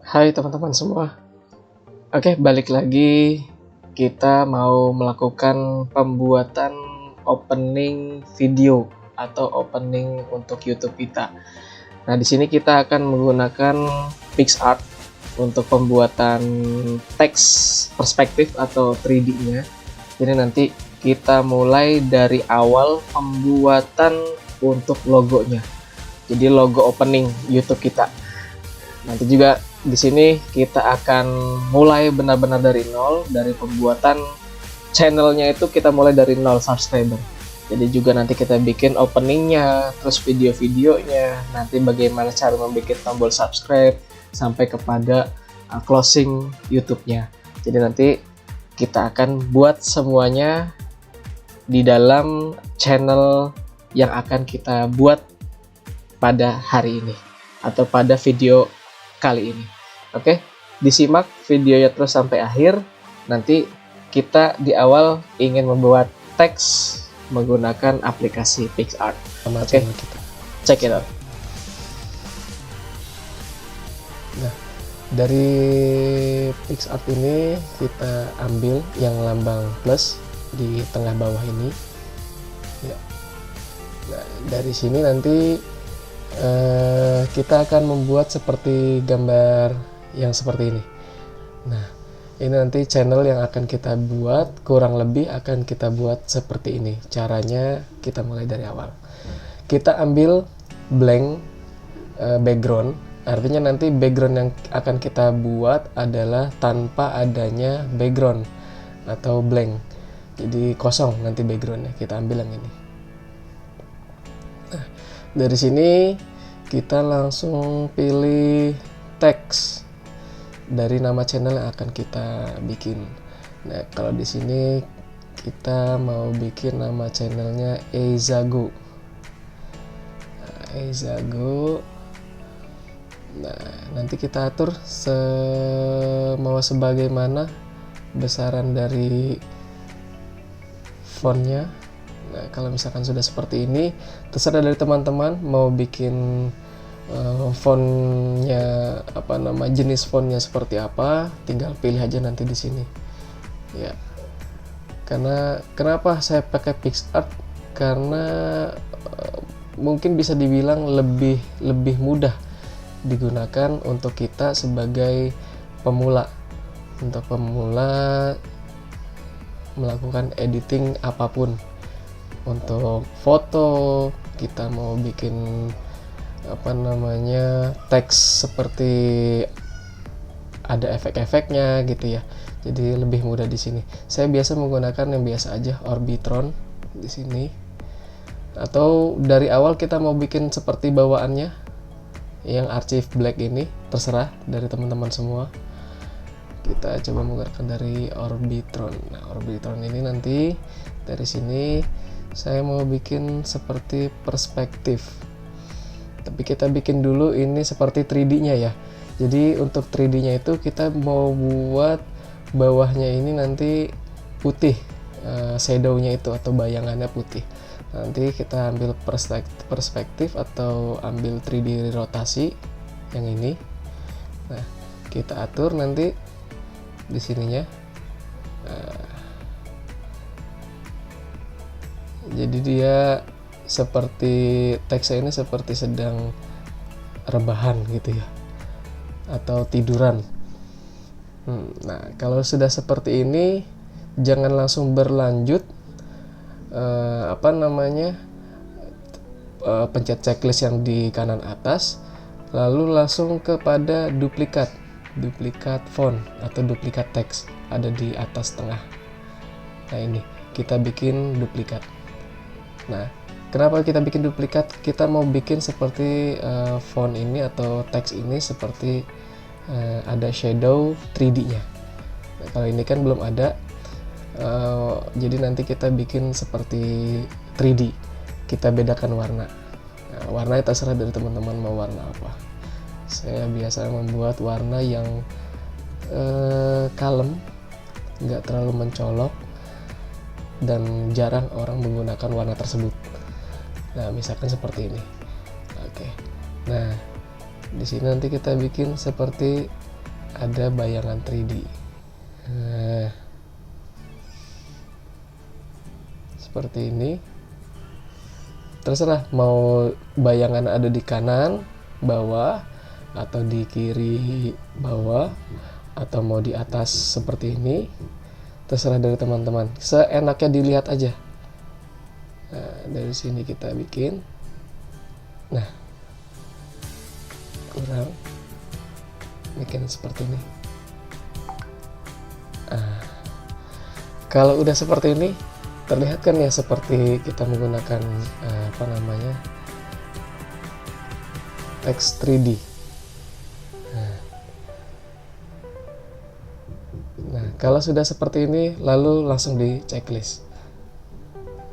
Hai teman-teman semua. Oke, balik lagi. Kita mau melakukan pembuatan opening video atau opening untuk YouTube kita. Nah, di sini kita akan menggunakan PicsArt untuk pembuatan teks perspektif atau 3D-nya. Jadi nanti kita mulai dari awal pembuatan untuk logonya. Jadi logo opening YouTube kita. Nanti juga di sini kita akan mulai benar-benar dari nol, dari pembuatan channelnya itu kita mulai dari 0 subscriber. Jadi juga nanti kita bikin openingnya, terus video-videonya, nanti bagaimana cara membuat tombol subscribe sampai kepada closing YouTube-nya. Jadi nanti kita akan buat semuanya di dalam channel yang akan kita buat pada hari ini atau pada video kali ini. Oke, disimak videonya terus sampai akhir. Nanti kita di awal ingin membuat teks menggunakan aplikasi PicsArt. Oke, check it out. Nah, dari PicsArt ini kita ambil yang lambang plus di tengah bawah ini. Ya. Nah, dari sini nanti kita akan membuat seperti gambar yang seperti ini. Nah, ini nanti channel yang akan kita buat, kurang lebih akan kita buat seperti ini. Caranya kita mulai dari awal. Kita ambil blank background, artinya nanti background yang akan kita buat adalah tanpa adanya background atau blank. Jadi kosong nanti backgroundnya, kita ambil yang ini. Nah, dari sini kita langsung pilih teks dari nama channel yang akan kita bikin. Nah, kalau di sini kita mau bikin nama channelnya Eizago. Eizago. Nah, nanti kita atur mau sebagaimana besaran dari fontnya. Nah, kalau misalkan sudah seperti ini, terserah dari teman-teman mau bikin fontnya jenis fontnya seperti apa, tinggal pilih aja nanti di sini. Ya. Karena kenapa saya pakai PicsArt? Karena mungkin bisa dibilang lebih mudah digunakan untuk kita sebagai pemula. Untuk pemula melakukan editing apapun. Untuk foto, kita mau bikin teks seperti ada efek-efeknya gitu ya. Jadi lebih mudah di sini. Saya biasa menggunakan yang biasa aja, Orbitron di sini. Atau dari awal kita mau bikin seperti bawaannya yang archive black ini, terserah dari teman-teman semua. Kita coba menggunakan dari Orbitron. Nah, Orbitron ini nanti dari sini saya mau bikin seperti perspektif. Tapi kita bikin dulu ini seperti 3D-nya ya. Jadi untuk 3D-nya itu kita mau buat bawahnya ini nanti putih, shadow-nya itu atau bayangannya putih. Nanti kita ambil perspektif atau ambil 3D rotasi yang ini. Nah, kita atur nanti di sininya. Jadi dia seperti teksnya ini seperti sedang rebahan gitu ya, atau tiduran. Nah, kalau sudah seperti ini jangan langsung berlanjut pencet checklist yang di kanan atas, lalu langsung kepada duplikat font atau duplikat teks ada di atas tengah. Nah, ini kita bikin duplikat. Nah, kenapa kita bikin duplikat? Kita mau bikin seperti font ini atau teks ini seperti ada shadow 3D-nya. Nah, kalau ini kan belum ada, jadi nanti kita bikin seperti 3D. Kita bedakan warna. Nah, warnanya terserah dari teman-teman mau warna apa. Saya biasa membuat warna yang kalem, nggak terlalu mencolok, dan jarang orang menggunakan warna tersebut. Nah, misalkan seperti ini. Oke. Nah, di sini nanti kita bikin seperti ada bayangan 3D. Nah, seperti ini. Terserah mau bayangan ada di kanan bawah atau di kiri bawah atau mau di atas seperti ini, terserah dari teman-teman, seenaknya dilihat aja. Nah, dari sini kita bikin. Nah, kurang bikin seperti ini. Kalau udah seperti ini, terlihat kan ya seperti kita menggunakan teks 3D. Nah, kalau sudah seperti ini, lalu langsung di checklist.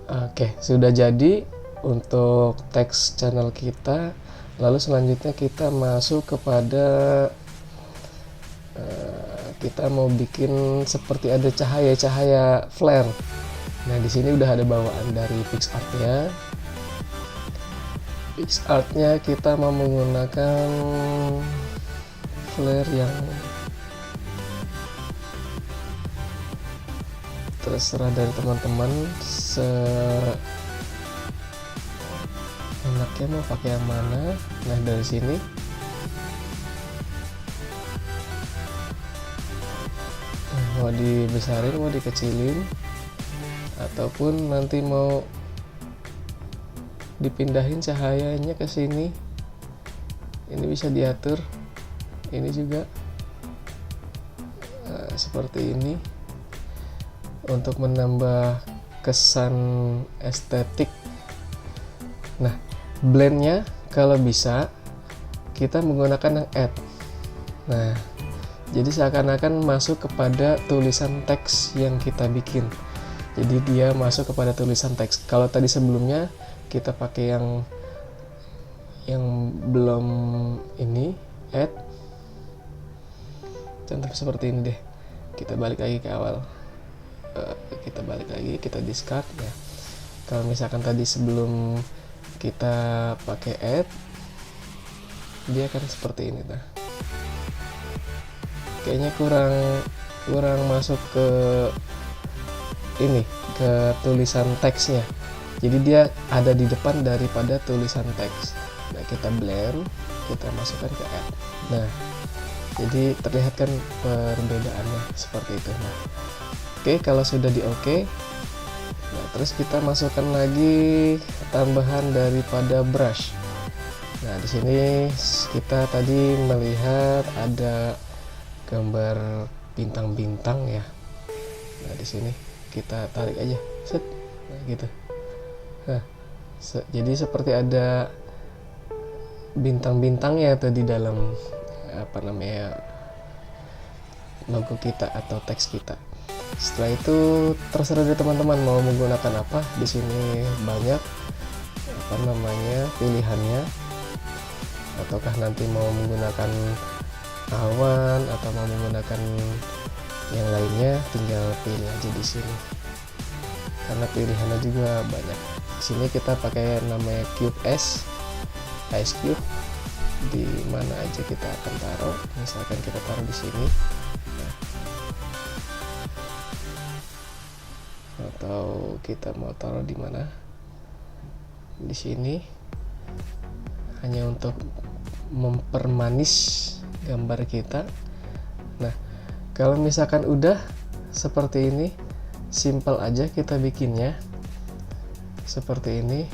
Oke, sudah jadi untuk teks channel kita. Lalu selanjutnya kita masuk kepada kita mau bikin seperti ada cahaya-cahaya flare. Nah, di sini udah ada bawaan dari PixArt-nya. PixArt-nya kita mau menggunakan flare yang terserah dari teman-teman, enaknya mau pakai yang mana. Nah, dari sini mau dibesarin, mau dikecilin, ataupun nanti mau dipindahin cahayanya ke sini, ini bisa diatur. Ini juga seperti ini untuk menambah kesan estetik. Nah, blendnya kalau bisa kita menggunakan yang add. Nah, jadi seakan-akan masuk kepada tulisan teks yang kita bikin. Jadi dia masuk kepada tulisan teks. Kalau tadi sebelumnya kita pakai yang belum ini add, contoh seperti ini deh. Kita balik lagi ke awal. Kita balik lagi, kita discard ya. Kalau misalkan tadi sebelum kita pakai add, dia akan seperti ini. Nah, kayaknya kurang masuk ke ini, ke tulisan teksnya. Jadi dia ada di depan daripada tulisan teks. Nah, kita blend, kita masukkan ke add. Nah, jadi terlihat kan perbedaannya seperti itu. Nah, oke, kalau sudah di oke, nah terus kita masukkan lagi tambahan daripada brush. Nah, di sini kita tadi melihat ada gambar bintang-bintang ya. Nah, di sini kita tarik aja, set, nah, gitu. Nah, jadi seperti ada bintang-bintangnya tuh di dalam logo kita atau teks kita. Setelah itu terserah dari teman-teman mau menggunakan apa. Di sini banyak pilihannya. Ataukah nanti mau menggunakan awan atau mau menggunakan yang lainnya, tinggal pilih aja di sini. Karena pilihannya juga banyak. Di sini kita pakai namanya Cube S, Ice Cube. Di mana aja kita akan taruh. Misalkan kita taruh di sini. Nah, atau kita mau taruh di mana? Di sini. Hanya untuk mempermanis gambar kita. Nah, kalau misalkan udah seperti ini, simple aja kita bikinnya seperti ini.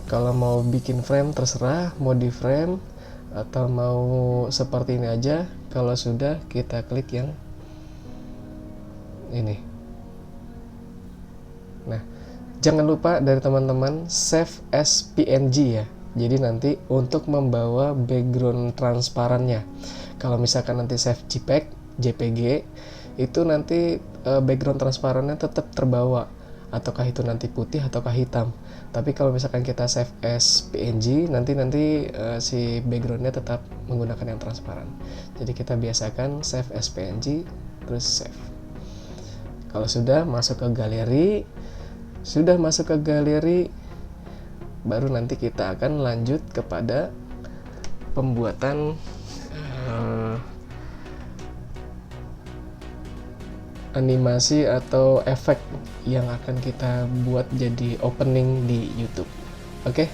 Kalau mau bikin frame terserah, mau di frame atau mau seperti ini aja. Kalau sudah, kita klik yang ini. Nah, jangan lupa dari teman-teman save as PNG ya. Jadi nanti untuk membawa background transparannya. Kalau misalkan nanti save JPG, itu nanti background transparannya tetap terbawa. Ataukah itu nanti putih ataukah hitam. Tapi kalau misalkan kita save as PNG, nanti si backgroundnya tetap menggunakan yang transparan. Jadi kita biasakan save as PNG, terus save. Kalau sudah masuk ke galeri, baru nanti kita akan lanjut kepada pembuatan animasi atau efek yang akan kita buat jadi opening di YouTube. Oke?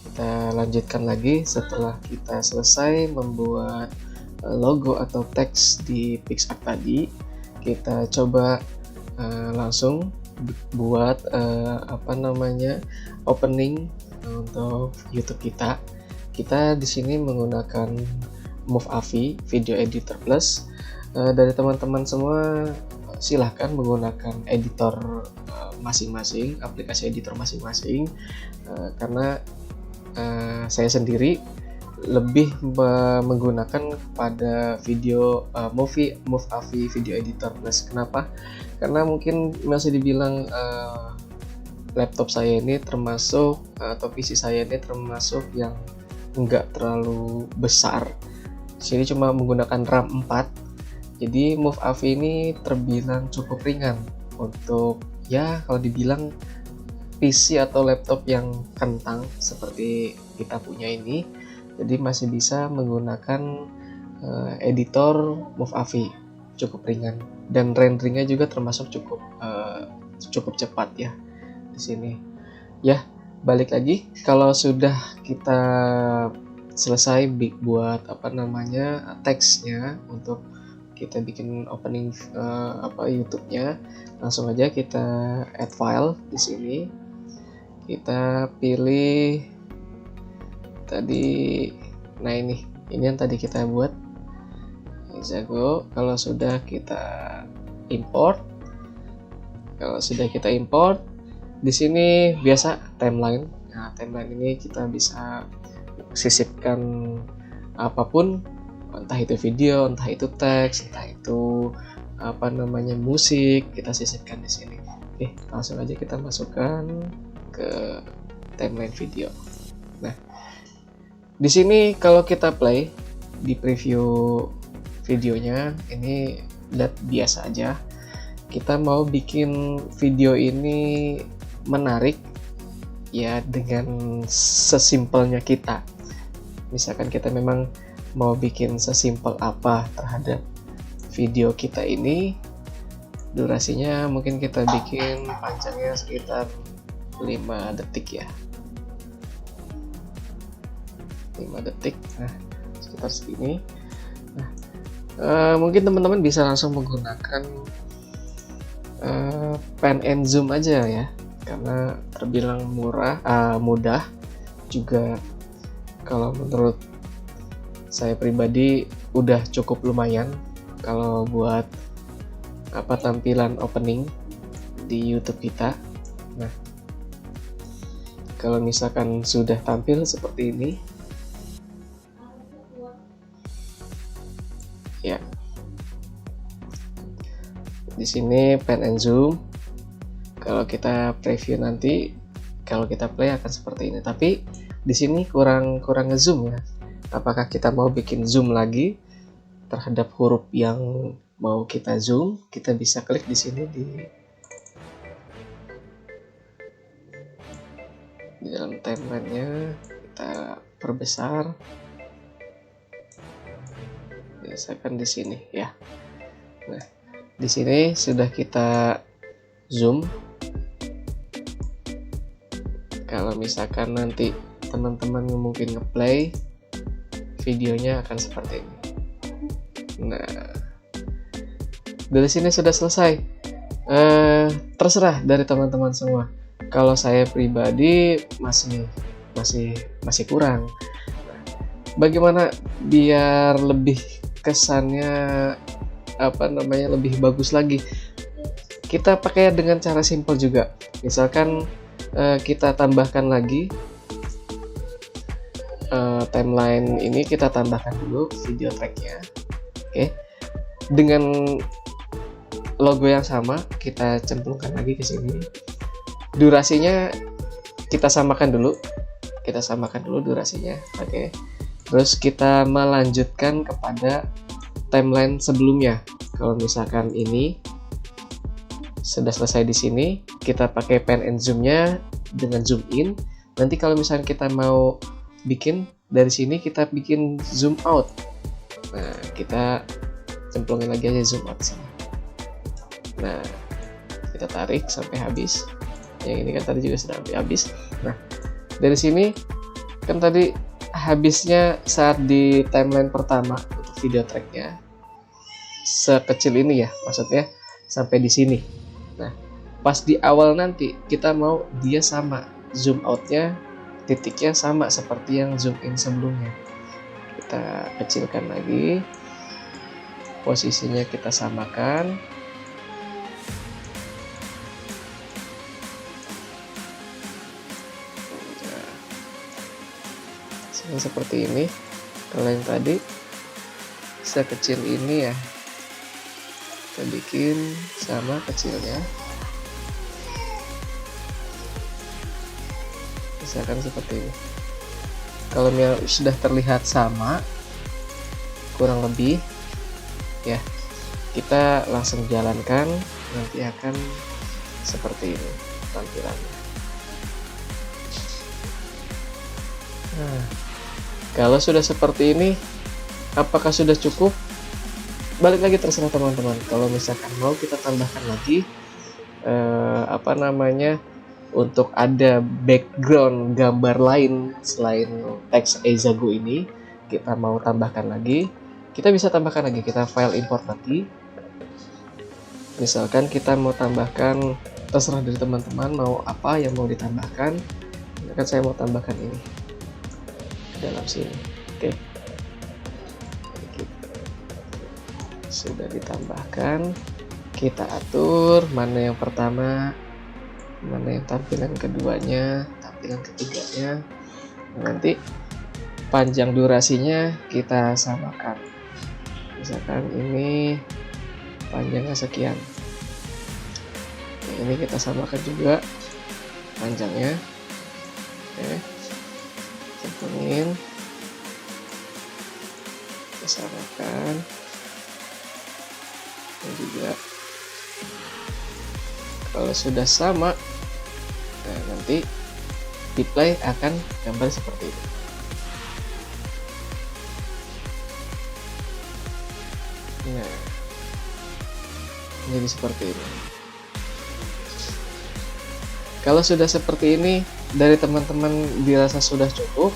Kita lanjutkan lagi setelah kita selesai membuat logo atau teks di PicsArt tadi. Kita coba langsung buat opening untuk YouTube kita. Kita di sini menggunakan Movavi Video Editor Plus. Dari teman-teman semua silahkan menggunakan editor masing-masing, aplikasi editor masing-masing, karena saya sendiri lebih menggunakan pada Movavi Video Editor Plus. Kenapa? Karena mungkin masih dibilang laptop saya ini termasuk atau PC saya ini termasuk yang enggak terlalu besar. Sini cuma menggunakan RAM 4. Jadi Movavi ini terbilang cukup ringan untuk, ya kalau dibilang PC atau laptop yang kentang seperti kita punya ini. Jadi masih bisa menggunakan editor Movavi, cukup ringan, dan renderingnya juga termasuk cukup cepat ya di sini. Ya, balik lagi, kalau sudah kita selesai buat teksnya untuk kita bikin opening YouTube-nya, langsung aja kita add file di sini. Kita pilih tadi, nah ini yang tadi kita buat, Zago. Kalau sudah kita import, di sini biasa timeline. Nah, timeline ini kita bisa sisipkan apapun, entah itu video, entah itu teks, entah itu musik, kita sisipkan di sini. Oke, langsung aja kita masukkan ke timeline video. Nah, di sini kalau kita play di preview videonya, ini lihat biasa aja. Kita mau bikin video ini menarik ya dengan sesimpelnya kita. Misalkan kita memang mau bikin sesimpel apa terhadap video kita ini, durasinya mungkin kita bikin panjangnya sekitar 5 detik ya, 5 detik, nah sekitar segini. Nah, mungkin teman-teman bisa langsung menggunakan pan and zoom aja ya, karena terbilang mudah juga. Kalau menurut saya pribadi udah cukup lumayan kalau buat tampilan opening di YouTube kita. Nah, kalau misalkan sudah tampil seperti ini ya, di sini pan and zoom. Kalau kita preview nanti, kalau kita play akan seperti ini. Tapi di sini kurang ngezoom ya. Apakah kita mau bikin zoom lagi terhadap huruf yang mau kita zoom? Kita bisa klik di sini di dalam timeline-nya, kita perbesar. Biasakan di sini ya. Nah, di sini sudah kita zoom. Kalau misalkan nanti teman-teman mungkin ngeplay, videonya akan seperti ini. Nah, dari sini sudah selesai. Terserah dari teman-teman semua. Kalau saya pribadi masih kurang. Bagaimana biar lebih kesannya lebih bagus lagi? Kita pakai dengan cara simpel juga. Misalkan kita tambahkan lagi timeline ini, kita tambahkan dulu video tracknya. Oke, dengan logo yang sama kita cemplungkan lagi ke sini. Durasinya kita samakan dulu durasinya. Oke, terus kita melanjutkan kepada timeline sebelumnya. Kalau misalkan ini sudah selesai di sini, kita pakai pan and zoom-nya dengan zoom in. Nanti kalau misalkan kita mau bikin dari sini, kita bikin zoom out. Nah, kita cemplungin lagi aja zoom out sini. Nah, kita tarik sampai habis. Yang ini kan tadi juga sudah habis. Nah, dari sini kan tadi habisnya saat di timeline pertama untuk video tracknya sekecil ini ya, maksudnya sampai di sini. Nah, pas di awal nanti kita mau dia sama, zoom outnya titiknya sama seperti yang zoom in sebelumnya. Kita kecilkan lagi, posisinya kita samakan. Nah, seperti ini. Kalau yang tadi sekecil ini ya, kita bikin sama kecilnya, misalkan seperti ini. Kalau sudah terlihat sama kurang lebih ya, kita langsung jalankan, nanti akan seperti ini tampilannya. Nah, kalau sudah seperti ini, apakah sudah cukup? Balik lagi, terserah teman-teman. Kalau misalkan mau kita tambahkan lagi untuk ada background gambar lain selain teks Eizago ini, kita mau tambahkan lagi, kita bisa tambahkan lagi. Kita file import lagi. Misalkan kita mau tambahkan, terserah dari teman-teman mau apa yang mau ditambahkan. Misalkan saya mau tambahkan ini dalam sini. Oke. Sudah ditambahkan, kita atur mana yang pertama, mana yang tampilan keduanya, tampilan ketiganya. Nanti panjang durasinya kita samakan. Misalkan ini panjangnya sekian. Ini kita samakan juga panjangnya. Oke. Cemplungin. Kita samakan. Ini juga. Kalau sudah sama, nah nanti di play akan gambar seperti ini. Nah, jadi seperti ini. Kalau sudah seperti ini, dari teman-teman dirasa sudah cukup,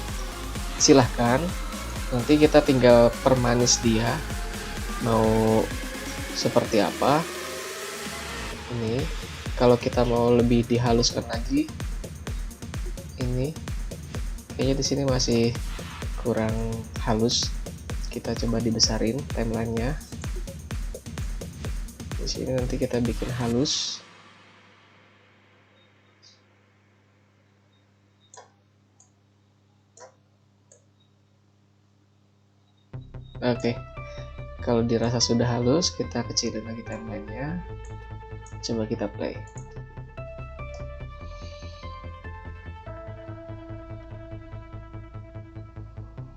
silahkan. Nanti kita tinggal permanis dia, mau seperti apa. Ini kalau kita mau lebih dihaluskan lagi, ini kayaknya di sini masih kurang halus. Kita coba dibesarin timelinenya. Di sini nanti kita bikin halus. Oke. Kalau dirasa sudah halus, kita kecilin lagi timelinenya. Coba kita play.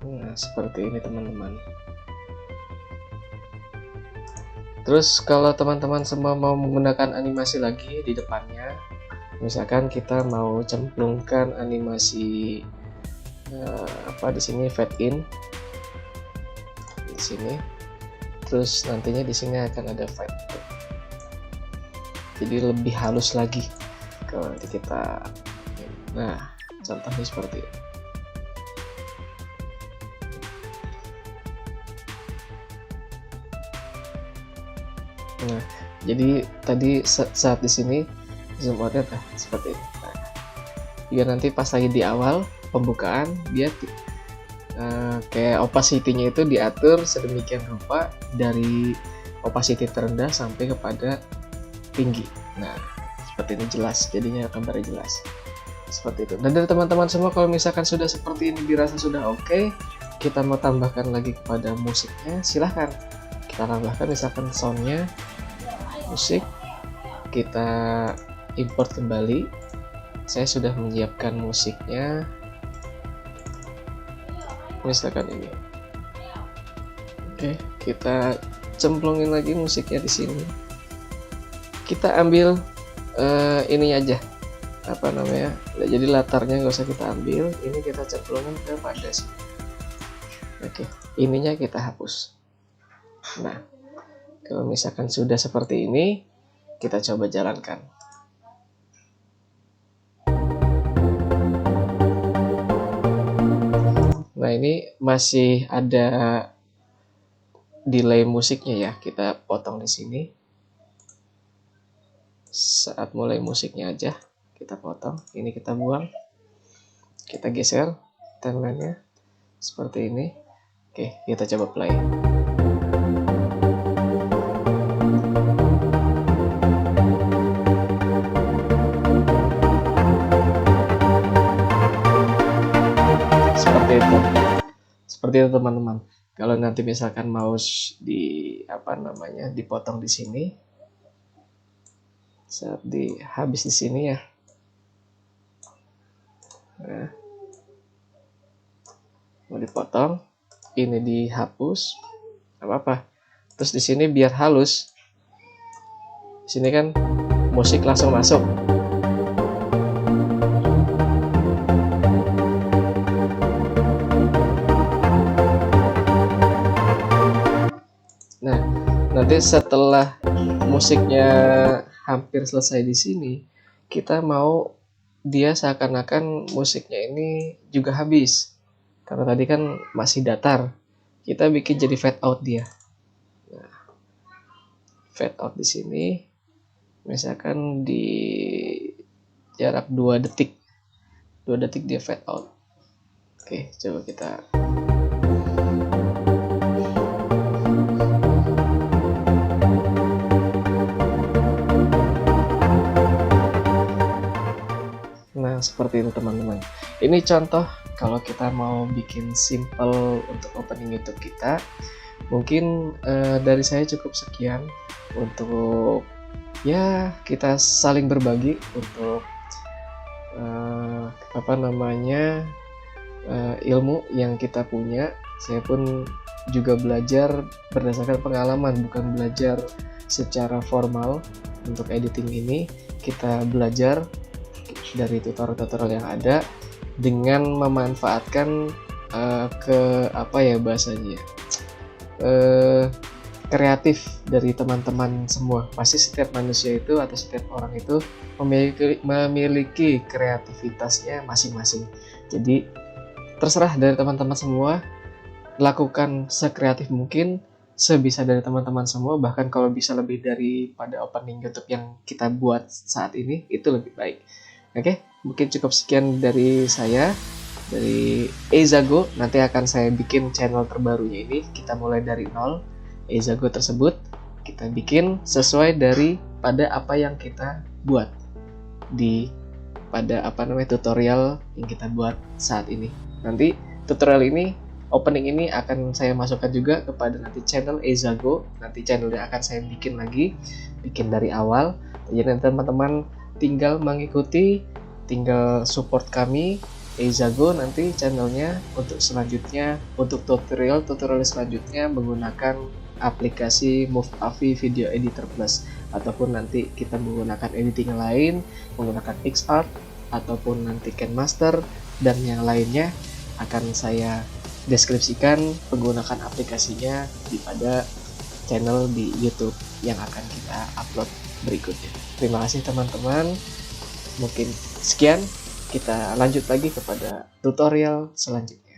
Nah, seperti ini teman-teman. Terus kalau teman-teman semua mau menggunakan animasi lagi di depannya, misalkan kita mau cemplungkan animasi di sini fade in di sini. Terus nantinya di sini akan ada fade, jadi lebih halus lagi kalau nanti kita. Nah, contohnya seperti ini. Nah, jadi tadi saat di sini zoom outnya seperti ini. Nah, biar nanti pas lagi di awal pembukaan dia kayak opacity-nya itu diatur sedemikian rupa dari opacity terendah sampai kepada tinggi. Nah, seperti ini jelas, jadinya gambarnya jelas. Seperti itu. Dan dari teman-teman semua, kalau misalkan sudah seperti ini dirasa sudah oke, kita mau tambahkan lagi kepada musiknya, silahkan. Kita tambahkan misalkan soundnya, musik, kita import kembali. Saya sudah menyiapkan musiknya. Misalkan ini. Oke, kita cemplungin lagi musiknya di sini. Kita ambil ini aja, jadi latarnya nggak usah kita ambil, ini kita cemplungin kepada sini. Oke, ininya kita hapus. Nah, Kalau misalkan sudah seperti ini, kita coba jalankan. Nah, ini masih ada delay musiknya ya. Kita potong di sini. Saat mulai musiknya aja kita potong. Ini kita buang. Kita geser timeline-nya seperti ini. Oke, kita coba play. Seperti itu teman-teman. Kalau nanti misalkan mouse dipotong di sini, saat habis di sini ya. Nah, mau dipotong, ini dihapus, apa-apa. Terus di sini biar halus, di sini kan musik langsung masuk. Nah, nanti setelah musiknya hampir selesai di sini, kita mau dia seakan-akan musiknya ini juga habis. Karena tadi kan masih datar. Kita bikin jadi fade out dia. Nah, fade out di sini misalkan di jarak 2 detik. 2 detik dia fade out. Oke, coba kita. Nah, seperti itu teman-teman. Ini contoh kalau kita mau bikin simple untuk opening YouTube kita. Mungkin dari saya cukup sekian untuk ya kita saling berbagi untuk ilmu yang kita punya. Saya pun juga belajar berdasarkan pengalaman, bukan belajar secara formal untuk editing ini. Kita belajar dari tutorial-tutorial yang ada dengan memanfaatkan kreatif dari teman-teman semua. Pasti setiap manusia itu atau setiap orang itu memiliki kreativitasnya masing-masing. Jadi terserah dari teman-teman semua, lakukan sekreatif mungkin, sebisa dari teman-teman semua, bahkan kalau bisa lebih daripada opening YouTube yang kita buat saat ini, itu lebih baik. Oke, mungkin cukup sekian dari saya, dari Eizago. Nanti akan saya bikin channel terbarunya ini. Kita mulai dari nol. Eizago tersebut kita bikin sesuai pada apa yang kita buat pada tutorial yang kita buat saat ini. Nanti tutorial ini, opening ini akan saya masukkan juga kepada nanti channel Eizago. Nanti channelnya akan saya bikin dari awal. Jadi teman-teman tinggal mengikuti, tinggal support kami Eizago nanti channelnya untuk selanjutnya, untuk tutorial selanjutnya menggunakan aplikasi Movavi Video Editor Plus, ataupun nanti kita menggunakan editing lain, menggunakan PicsArt ataupun nanti KineMaster dan yang lainnya akan saya deskripsikan menggunakan aplikasinya pada channel di YouTube yang akan kita upload berikutnya. Terima kasih teman-teman. Mungkin sekian, kita lanjut lagi kepada tutorial selanjutnya.